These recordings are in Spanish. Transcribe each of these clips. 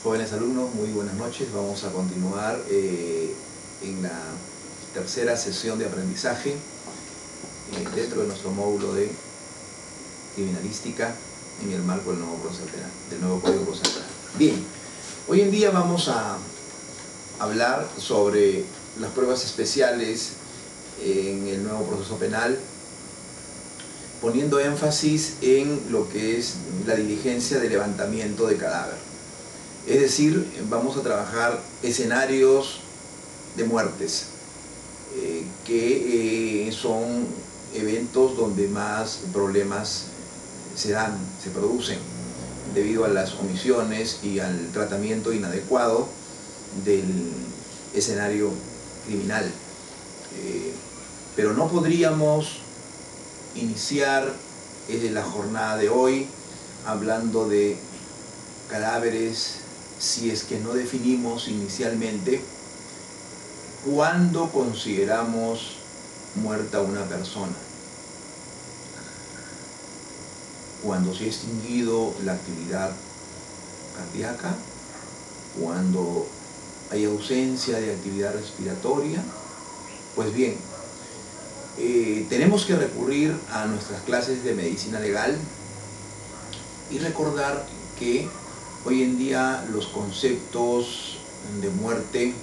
Jóvenes alumnos, muy buenas noches. Vamos a continuar en la tercera sesión de aprendizaje dentro de nuestro módulo de criminalística en el marco del nuevo Código Procesal Penal. Bien, hoy en día vamos a hablar sobre las pruebas especiales en el nuevo proceso penal, poniendo énfasis en lo que es la diligencia de levantamiento de cadáver. Es decir, vamos a trabajar escenarios de muertes, que son eventos donde más problemas se producen debido a las omisiones y al tratamiento inadecuado del escenario criminal. Pero no podríamos iniciar la jornada de hoy hablando de cadáveres si es que no definimos inicialmente cuándo consideramos muerta una persona. Cuando se ha extinguido la actividad cardíaca, cuando hay ausencia de actividad respiratoria. Pues bien, tenemos que recurrir a nuestras clases de medicina legal y recordar que hoy en día los conceptos de muerte,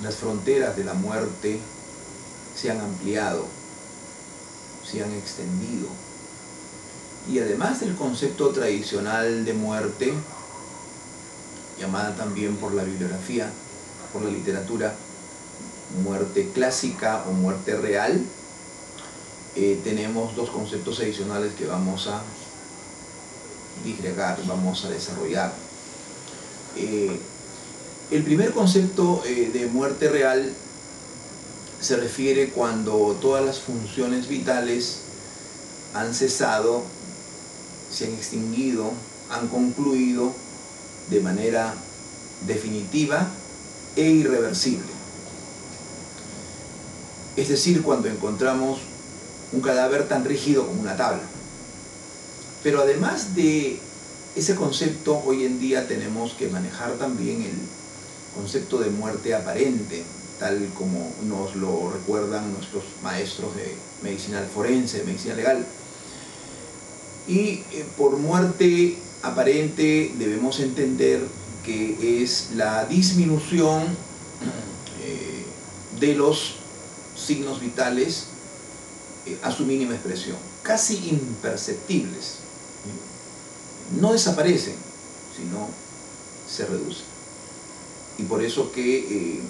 las fronteras de la muerte se han ampliado, se han extendido. Y además del concepto tradicional de muerte, llamada también por la bibliografía, por la literatura, muerte clásica o muerte real, tenemos dos conceptos adicionales que vamos a disgregar, vamos a desarrollar. El primer concepto de muerte real se refiere cuando todas las funciones vitales han cesado, se han extinguido, han concluido de manera definitiva e irreversible. Es decir, cuando encontramos un cadáver tan rígido como una tabla. Pero además de ese concepto, hoy en día tenemos que manejar también el concepto de muerte aparente, tal como nos lo recuerdan nuestros maestros de medicina forense, de medicina legal. Y por muerte aparente debemos entender que es la disminución de los signos vitales a su mínima expresión, casi imperceptibles. No desaparecen, sino se reducen. Y por eso que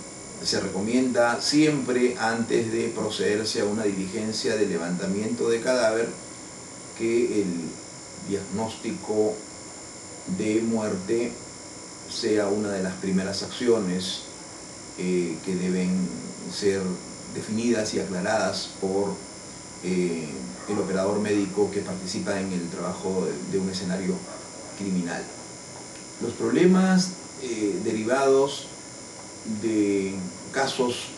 se recomienda siempre, antes de procederse a una diligencia de levantamiento de cadáver, que el diagnóstico de muerte sea una de las primeras acciones que deben ser definidas y aclaradas por el operador médico que participa en el trabajo de un escenario criminal. Los problemas derivados de casos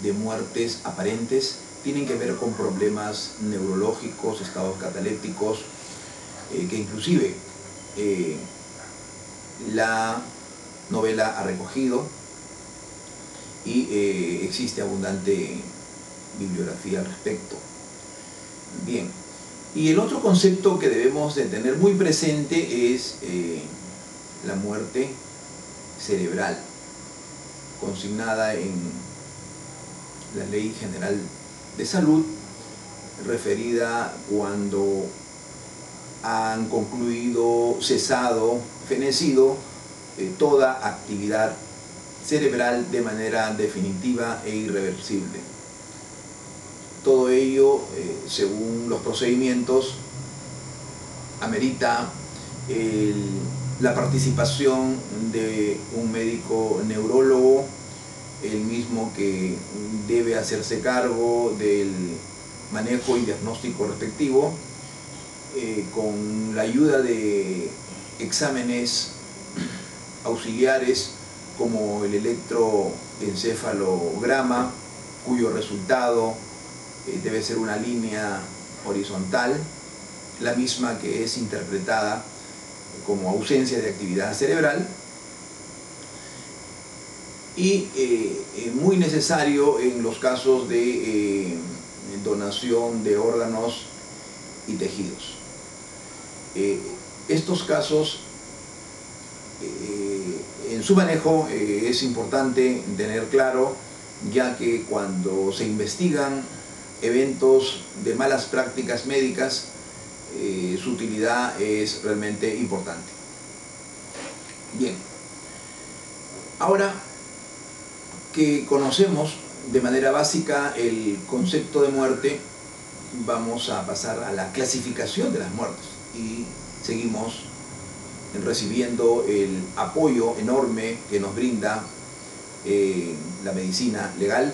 de muertes aparentes tienen que ver con problemas neurológicos, estados catalépticos, que inclusive la novela ha recogido y existe abundante bibliografía al respecto. Bien, y el otro concepto que debemos de tener muy presente es la muerte cerebral, consignada en la Ley General de Salud, referida cuando han concluido, cesado, fenecido toda actividad cerebral de manera definitiva e irreversible. Todo ello, según los procedimientos, amerita la participación de un médico neurólogo, el mismo que debe hacerse cargo del manejo y diagnóstico respectivo, con la ayuda de exámenes auxiliares como el electroencefalograma, cuyo resultado debe ser una línea horizontal, la misma que es interpretada como ausencia de actividad cerebral, y muy necesario en los casos de donación de órganos y tejidos. Estos casos, en su manejo es importante tener claro, ya que cuando se investigan eventos de malas prácticas médicas, su utilidad es realmente importante. Bien, ahora que conocemos de manera básica el concepto de muerte, vamos a pasar a la clasificación de las muertes y seguimos recibiendo el apoyo enorme que nos brinda la medicina legal,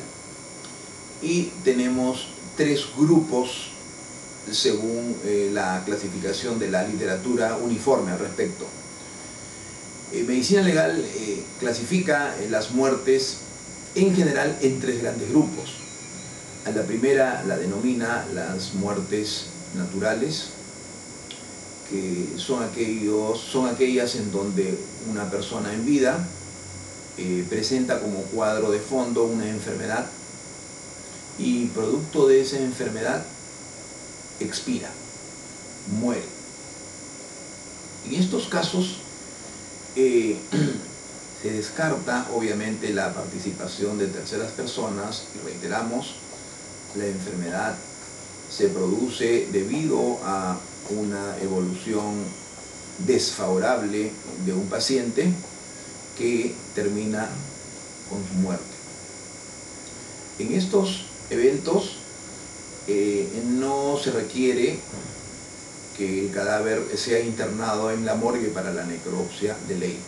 y tenemos 3 grupos según la clasificación de la literatura uniforme al respecto. Medicina legal clasifica las muertes en general en 3 grandes grupos. A la primera la denomina las muertes naturales, que son aquellas en donde una persona en vida presenta como cuadro de fondo una enfermedad y producto de esa enfermedad expira, muere. En estos casos se descarta obviamente la participación de terceras personas y reiteramos, la enfermedad se produce debido a una evolución desfavorable de un paciente que termina con su muerte. En estos eventos no se requiere que el cadáver sea internado en la morgue para la necropsia de ley,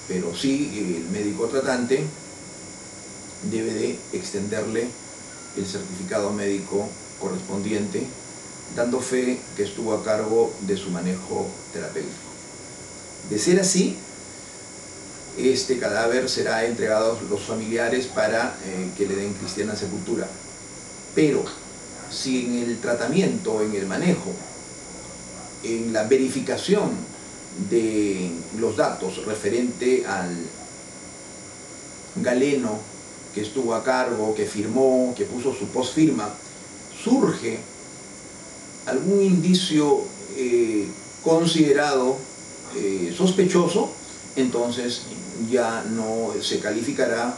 pero sí el médico tratante debe de extenderle el certificado médico correspondiente, dando fe que estuvo a cargo de su manejo terapéutico. De ser así, este cadáver será entregado a los familiares para que le den cristiana sepultura. Pero si en el tratamiento, en el manejo, en la verificación de los datos referente al galeno que estuvo a cargo, que firmó, que puso su postfirma, surge algún indicio considerado sospechoso, entonces ya no se calificará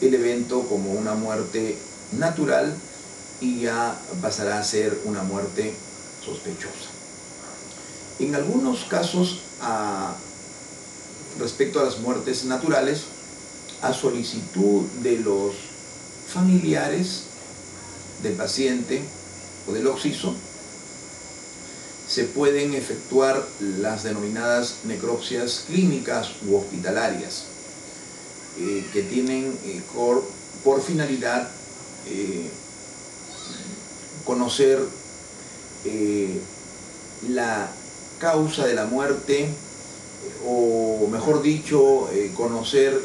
el evento como una muerte natural y ya pasará a ser una muerte sospechosa. En algunos casos, respecto a las muertes naturales, a solicitud de los familiares del paciente o del occiso, se pueden efectuar las denominadas necropsias clínicas u hospitalarias, que tienen por finalidad conocer la causa de la muerte, o mejor dicho, conocer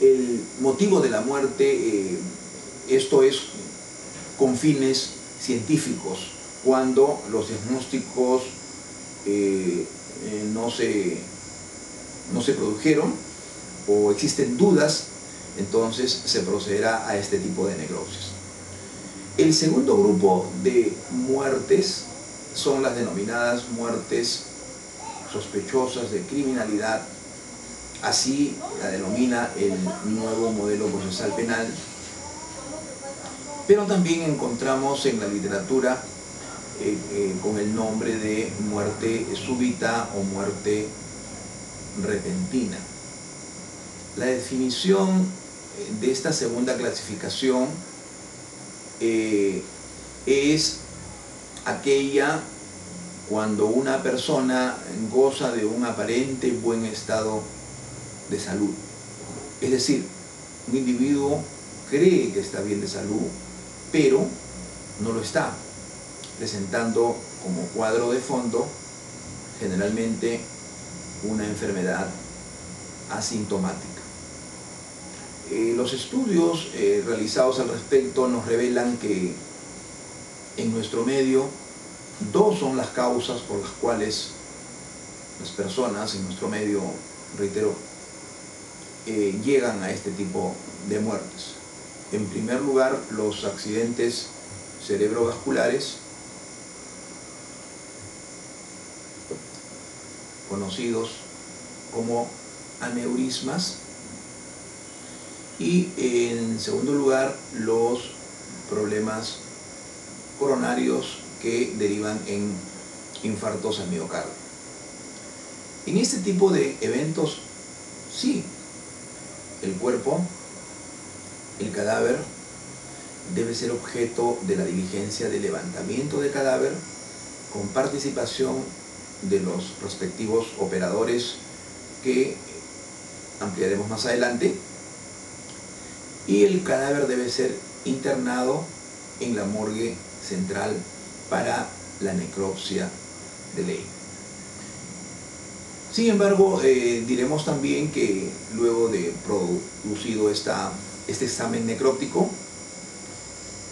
el motivo de la muerte, esto es con fines científicos, cuando los diagnósticos no se produjeron o existen dudas, entonces se procederá a este tipo de necropsias. El segundo grupo de muertes son las denominadas muertes sospechosas de criminalidad, así la denomina el nuevo modelo procesal penal, pero también encontramos en la literatura con el nombre de muerte súbita o muerte repentina. La definición de esta segunda clasificación es aquella cuando una persona goza de un aparente buen estado de salud. Es decir, un individuo cree que está bien de salud, pero no lo está, presentando como cuadro de fondo generalmente una enfermedad asintomática. Los estudios realizados al respecto nos revelan que en nuestro medio Dos son las causas por las cuales las personas en nuestro medio, reitero, llegan a este tipo de muertes. En primer lugar, los accidentes cerebrovasculares, conocidos como aneurismas, y en segundo lugar, los problemas coronarios que derivan en infartos al miocardio. En este tipo de eventos, sí, el cuerpo, el cadáver, debe ser objeto de la diligencia de levantamiento del cadáver con participación de los respectivos operadores que ampliaremos más adelante, y el cadáver debe ser internado en la morgue central para la necropsia de ley. Sin embargo, diremos también que luego de producido este examen necróptico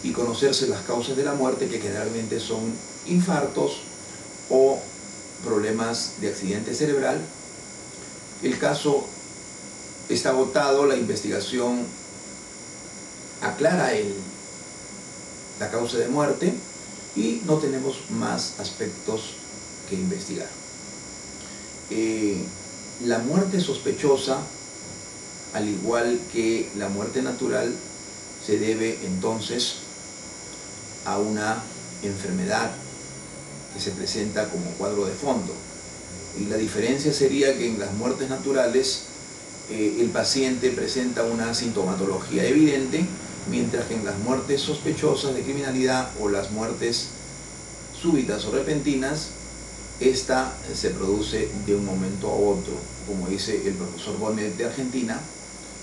y conocerse las causas de la muerte, que generalmente son infartos o problemas de accidente cerebral, el caso está agotado, la investigación aclara la causa de muerte y no tenemos más aspectos que investigar. La muerte sospechosa, al igual que la muerte natural, se debe entonces a una enfermedad que se presenta como cuadro de fondo. Y la diferencia sería que en las muertes naturales el paciente presenta una sintomatología evidente, mientras que en las muertes sospechosas de criminalidad o las muertes súbitas o repentinas, esta se produce de un momento a otro. Como dice el profesor Bonet de Argentina,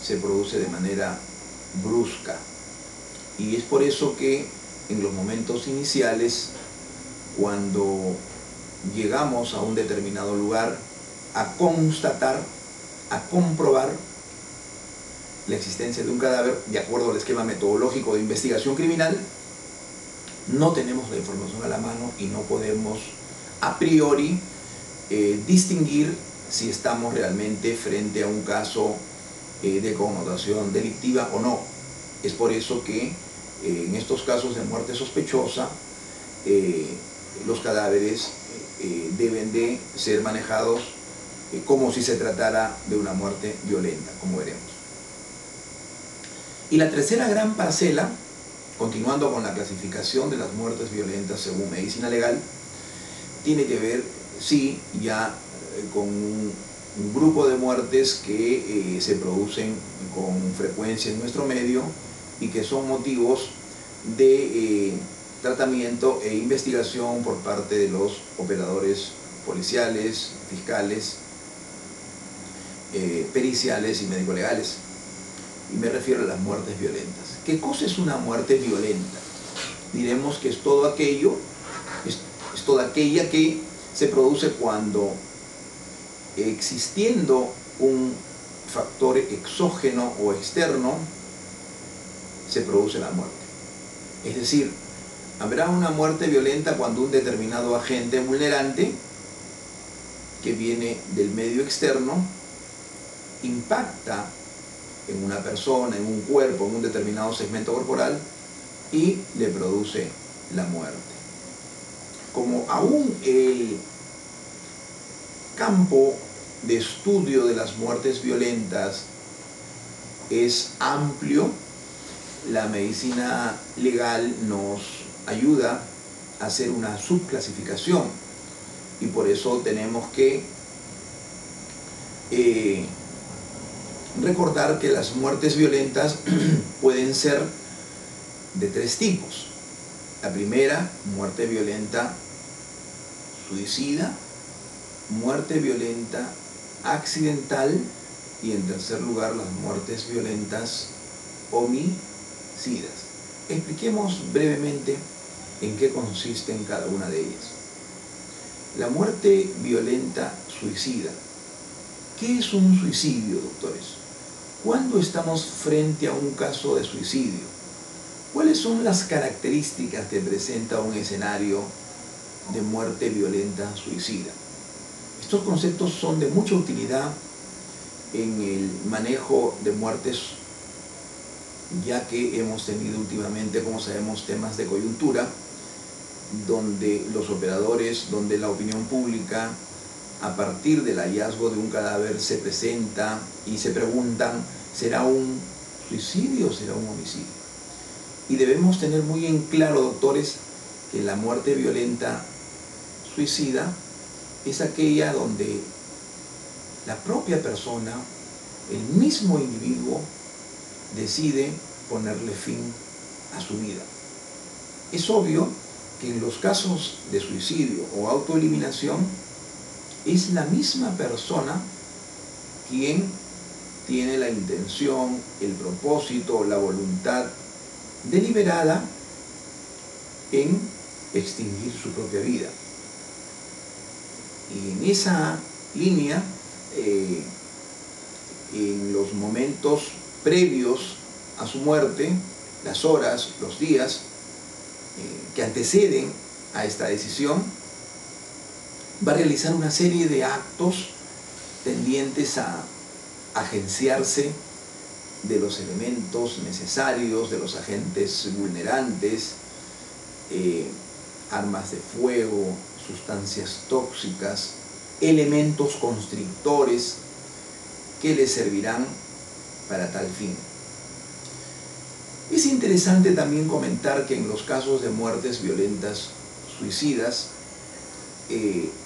se produce de manera brusca. Y es por eso que en los momentos iniciales, cuando llegamos a un determinado lugar a constatar, a comprobar la existencia de un cadáver, de acuerdo al esquema metodológico de investigación criminal, no tenemos la información a la mano y no podemos a priori distinguir si estamos realmente frente a un caso de connotación delictiva o no. Es por eso que en estos casos de muerte sospechosa, los cadáveres deben de ser manejados como si se tratara de una muerte violenta, como veremos. Y la tercera gran parcela, continuando con la clasificación de las muertes violentas según medicina legal, tiene que ver, sí, ya con un grupo de muertes que se producen con frecuencia en nuestro medio y que son motivos de tratamiento e investigación por parte de los operadores policiales, fiscales, periciales y médico-legales. Y me refiero a las muertes violentas. ¿Qué cosa es una muerte violenta? Diremos que es todo aquello, es toda aquella que se produce cuando, existiendo un factor exógeno o externo, se produce la muerte. Es decir, habrá una muerte violenta cuando un determinado agente vulnerante que viene del medio externo impacta en una persona, en un cuerpo, en un determinado segmento corporal y le produce la muerte. Como aún el campo de estudio de las muertes violentas es amplio, la medicina legal nos ayuda a hacer una subclasificación y por eso tenemos que recordar que las muertes violentas pueden ser de tres tipos. La primera, muerte violenta suicida, muerte violenta accidental y en tercer lugar las muertes violentas homicidas. Expliquemos brevemente en qué consisten cada una de ellas. La muerte violenta suicida. ¿Qué es un suicidio, doctores? ¿Cuándo estamos frente a un caso de suicidio? ¿Cuáles son las características que presenta un escenario de muerte violenta suicida. Estos conceptos son de mucha utilidad en el manejo de muertes, ya que hemos tenido últimamente, como sabemos, temas de coyuntura, donde los operadores, donde la opinión pública, a partir del hallazgo de un cadáver, se presenta y se preguntan, ¿será un suicidio o será un homicidio? Y debemos tener muy en claro, doctores, que la muerte violenta suicida es aquella donde la propia persona, el mismo individuo, decide ponerle fin a su vida. Es obvio que en los casos de suicidio o autoeliminación es la misma persona quien tiene la intención, el propósito, la voluntad deliberada en extinguir su propia vida. Y en esa línea, en los momentos previos a su muerte, las horas, los días que anteceden a esta decisión, va a realizar una serie de actos tendientes a agenciarse de los elementos necesarios, de los agentes vulnerantes, armas de fuego, sustancias tóxicas, elementos constrictores que le servirán para tal fin. Es interesante también comentar que en los casos de muertes violentas suicidas,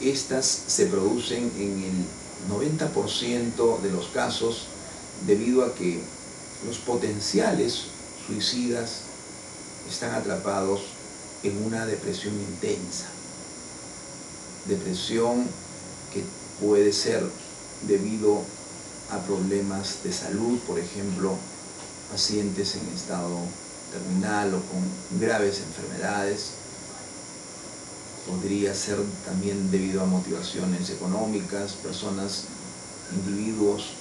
estas se producen en el 90% de los casos debido a que los potenciales suicidas están atrapados en una depresión intensa. Depresión que puede ser debido a problemas de salud, por ejemplo, pacientes en estado terminal o con graves enfermedades. Podría ser también debido a motivaciones económicas, personas, individuos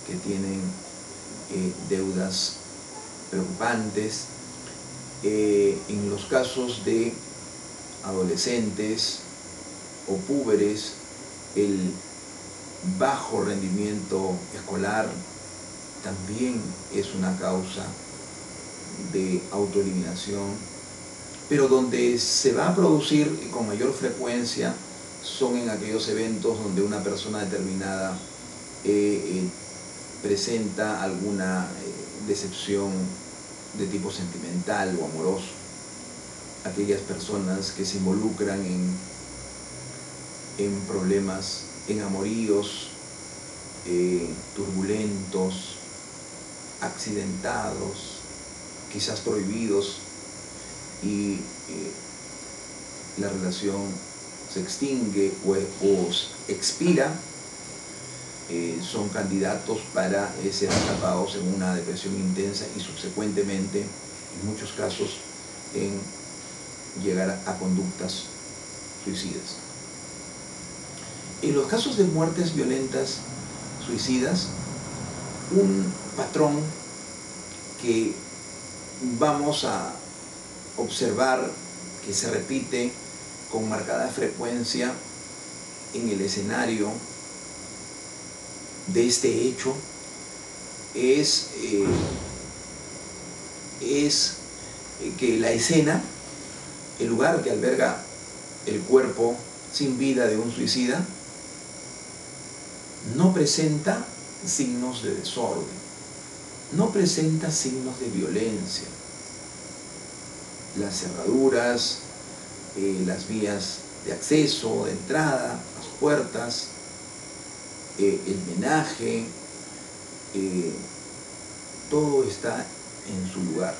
que tienen deudas preocupantes. En los casos de adolescentes o púberes, el bajo rendimiento escolar también es una causa de autoeliminación, pero donde se va a producir con mayor frecuencia son en aquellos eventos donde una persona determinada presenta alguna decepción de tipo sentimental o amoroso. Aquellas personas que se involucran en problemas, en amoríos turbulentos, accidentados, quizás prohibidos, y la relación se extingue o expira, son candidatos para ser atrapados en una depresión intensa y subsecuentemente, en muchos casos, en llegar a conductas suicidas. En los casos de muertes violentas suicidas, un patrón que vamos a observar que se repite con marcada frecuencia en el escenario de este hecho es que la escena, el lugar que alberga el cuerpo sin vida de un suicida, no presenta signos de desorden, no presenta signos de violencia. Las cerraduras, las vías de acceso, de entrada, las puertas, el menaje, todo está en su lugar.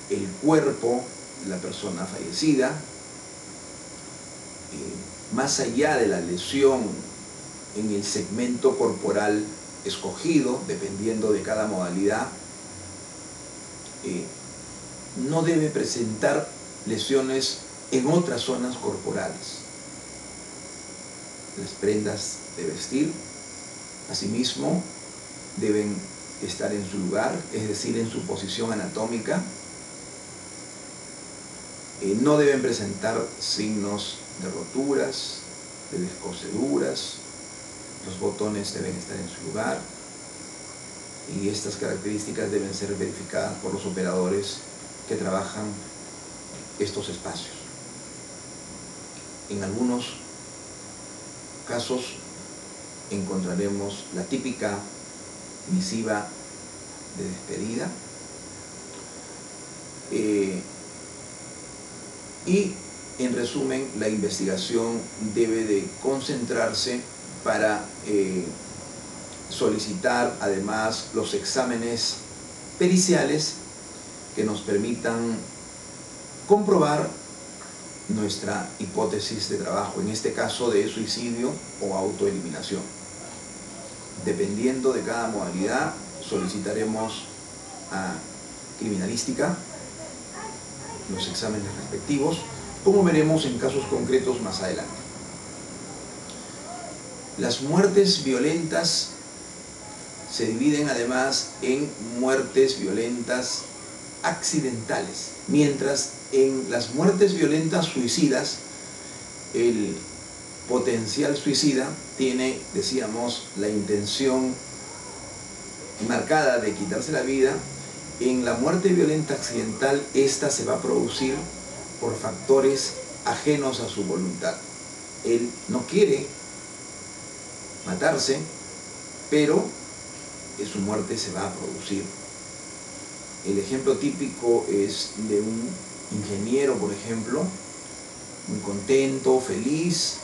El cuerpo de la persona fallecida, más allá de la lesión en el segmento corporal escogido, dependiendo de cada modalidad, no debe presentar lesiones en otras zonas corporales. Las prendas de vestir, asimismo, deben estar en su lugar, es decir, en su posición anatómica. no deben presentar signos de roturas, de descoseduras, los botones deben estar en su lugar y estas características deben ser verificadas por los operadores que trabajan estos espacios. En algunos casos encontraremos la típica misiva de despedida y en resumen la investigación debe de concentrarse para solicitar además los exámenes periciales que nos permitan comprobar nuestra hipótesis de trabajo, en este caso de suicidio o autoeliminación. Dependiendo de cada modalidad, solicitaremos a criminalística los exámenes respectivos, como veremos en casos concretos más adelante. Las muertes violentas se dividen además en muertes violentas accidentales, mientras en las muertes violentas suicidas el potencial suicida tiene, decíamos, la intención marcada de quitarse la vida. En la muerte violenta accidental, esta se va a producir por factores ajenos a su voluntad. Él no quiere matarse, pero su muerte se va a producir. El ejemplo típico es de un ingeniero, por ejemplo, muy contento, feliz,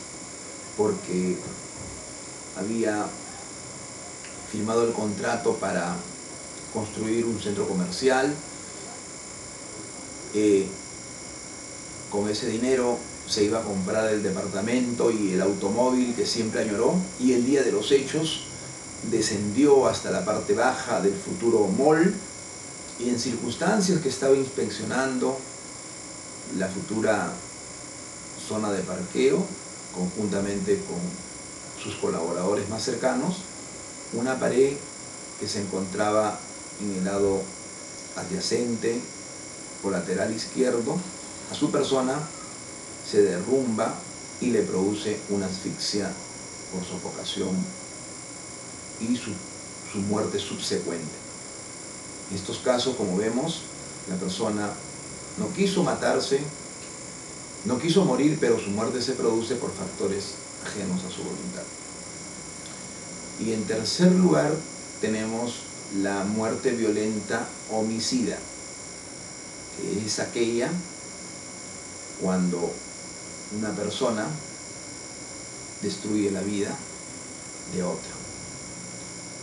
porque había firmado el contrato para construir un centro comercial. Con ese dinero se iba a comprar el departamento y el automóvil que siempre añoró, y el día de los hechos descendió hasta la parte baja del futuro mall y en circunstancias que estaba inspeccionando la futura zona de parqueo conjuntamente con sus colaboradores más cercanos, una pared que se encontraba en el lado adyacente o lateral izquierdo a su persona se derrumba y le produce una asfixia por sofocación y su muerte subsecuente. En estos casos, como vemos, la persona no quiso matarse, no quiso morir, pero su muerte se produce por factores ajenos a su voluntad. Y en tercer lugar tenemos la muerte violenta homicida, que es aquella cuando una persona destruye la vida de otra.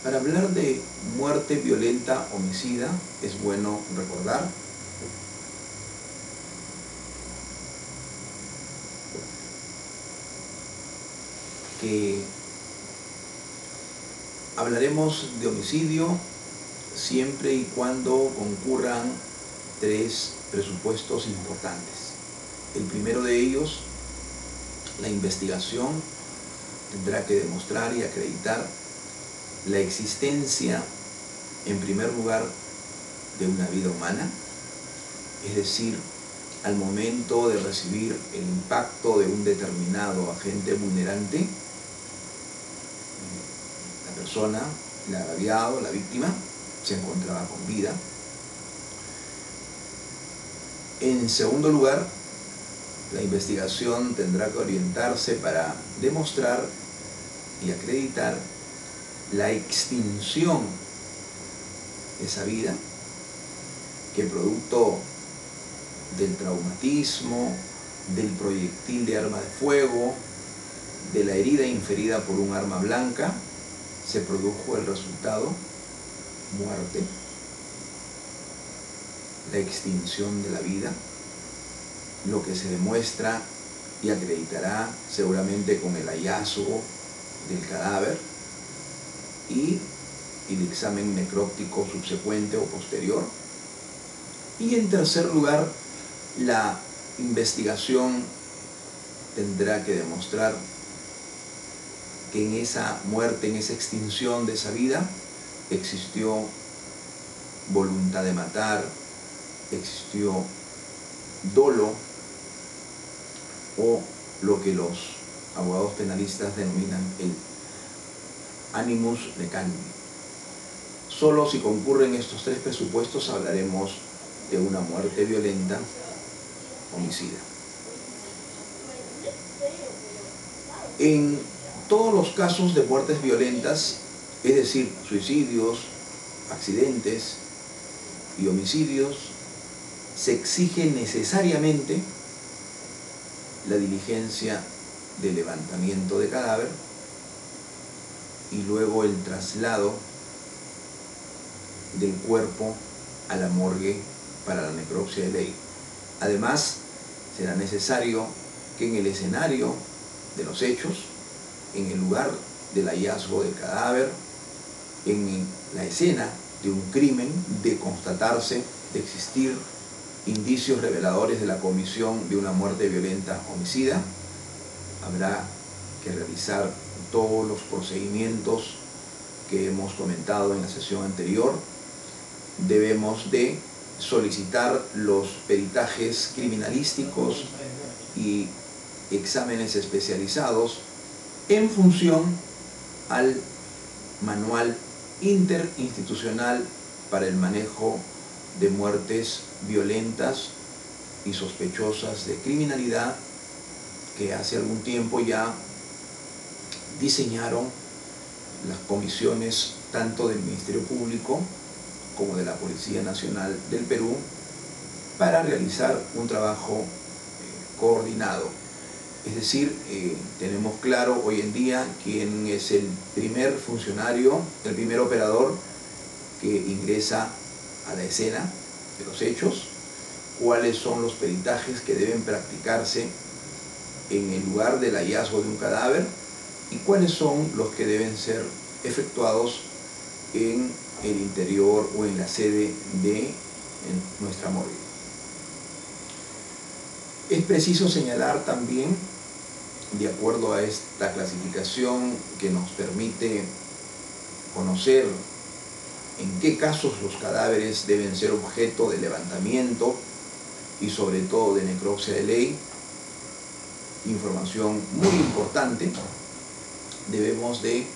Para hablar de muerte violenta homicida es bueno recordar que hablaremos de homicidio siempre y cuando concurran tres presupuestos importantes. El primero de ellos, la investigación tendrá que demostrar y acreditar la existencia, en primer lugar, de una vida humana, es decir, al momento de recibir el impacto de un determinado agente vulnerante, la persona, el agraviado, la víctima, se encontraba con vida. En segundo lugar, la investigación tendrá que orientarse para demostrar y acreditar la extinción de esa vida que producto del traumatismo, del proyectil de arma de fuego, de la herida inferida por un arma blanca, se produjo el resultado, muerte, la extinción de la vida, lo que se demuestra y acreditará seguramente con el hallazgo del cadáver y el examen necróptico subsecuente o posterior. Y en tercer lugar, la investigación tendrá que demostrar que en esa muerte, en esa extinción de esa vida, existió voluntad de matar, existió dolo o lo que los abogados penalistas denominan el animus lecandi. Solo si concurren estos tres presupuestos hablaremos de una muerte violenta homicida. En todos los casos de muertes violentas, es decir, suicidios, accidentes y homicidios, se exige necesariamente la diligencia de levantamiento de cadáver y luego el traslado del cuerpo a la morgue para la necropsia de ley. Además, será necesario que en el escenario de los hechos, en el lugar del hallazgo del cadáver, en la escena de un crimen, de constatarse, de existir indicios reveladores de la comisión de una muerte violenta homicida, habrá que realizar todos los procedimientos que hemos comentado en la sesión anterior. Debemos de solicitar los peritajes criminalísticos y exámenes especializados en función al manual interinstitucional para el manejo de muertes violentas y sospechosas de criminalidad que hace algún tiempo ya diseñaron las comisiones tanto del Ministerio Público como de la Policía Nacional del Perú para realizar un trabajo coordinado. Es decir, tenemos claro hoy en día quién es el primer funcionario, el primer operador que ingresa a la escena de los hechos, cuáles son los peritajes que deben practicarse en el lugar del hallazgo de un cadáver y cuáles son los que deben ser efectuados en el interior o en la sede de nuestra morgue. Es preciso señalar también, de acuerdo a esta clasificación que nos permite conocer en qué casos los cadáveres deben ser objeto de levantamiento y sobre todo de necropsia de ley, información muy importante, debemos de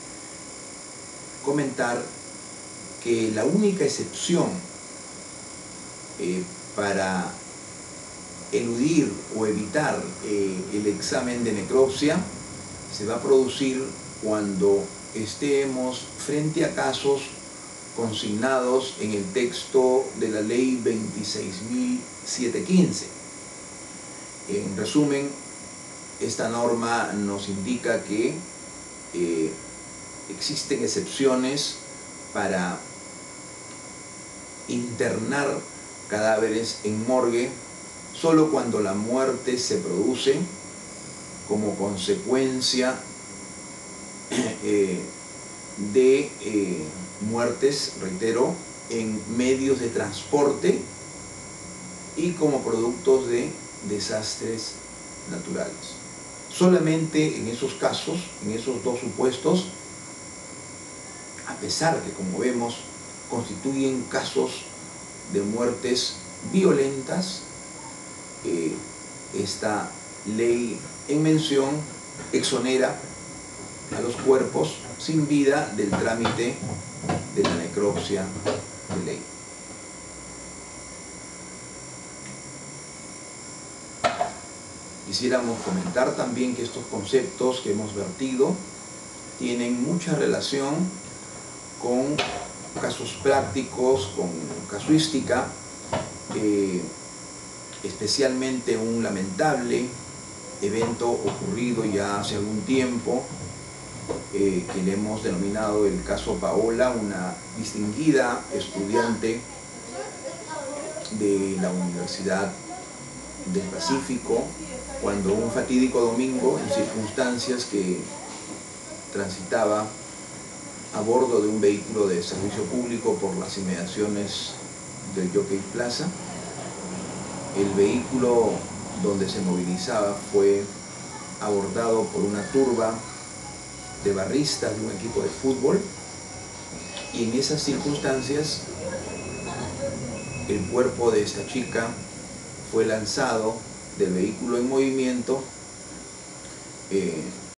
comentar que la única excepción para eludir o evitar el examen de necropsia se va a producir cuando estemos frente a casos consignados en el texto de la ley 26.715. En resumen, esta norma nos indica que existen excepciones para internar cadáveres en morgue solo cuando la muerte se produce como consecuencia de muertes, reitero, en medios de transporte y como productos de desastres naturales. Solamente en esos casos, en esos dos supuestos, a pesar que, como vemos, constituyen casos de muertes violentas, esta ley en mención exonera a los cuerpos sin vida del trámite de la necropsia de ley. Quisiéramos comentar también que estos conceptos que hemos vertido tienen mucha relación con casos prácticos, con casuística, especialmente un lamentable evento ocurrido ya hace algún tiempo, que le hemos denominado el caso Paola, una distinguida estudiante de la Universidad del Pacífico, cuando un fatídico domingo, en circunstancias que transitaba a bordo de un vehículo de servicio público por las inmediaciones del Jockey Plaza, el vehículo donde se movilizaba fue abordado por una turba de barristas de un equipo de fútbol, y en esas circunstancias el cuerpo de esta chica fue lanzado del vehículo en movimiento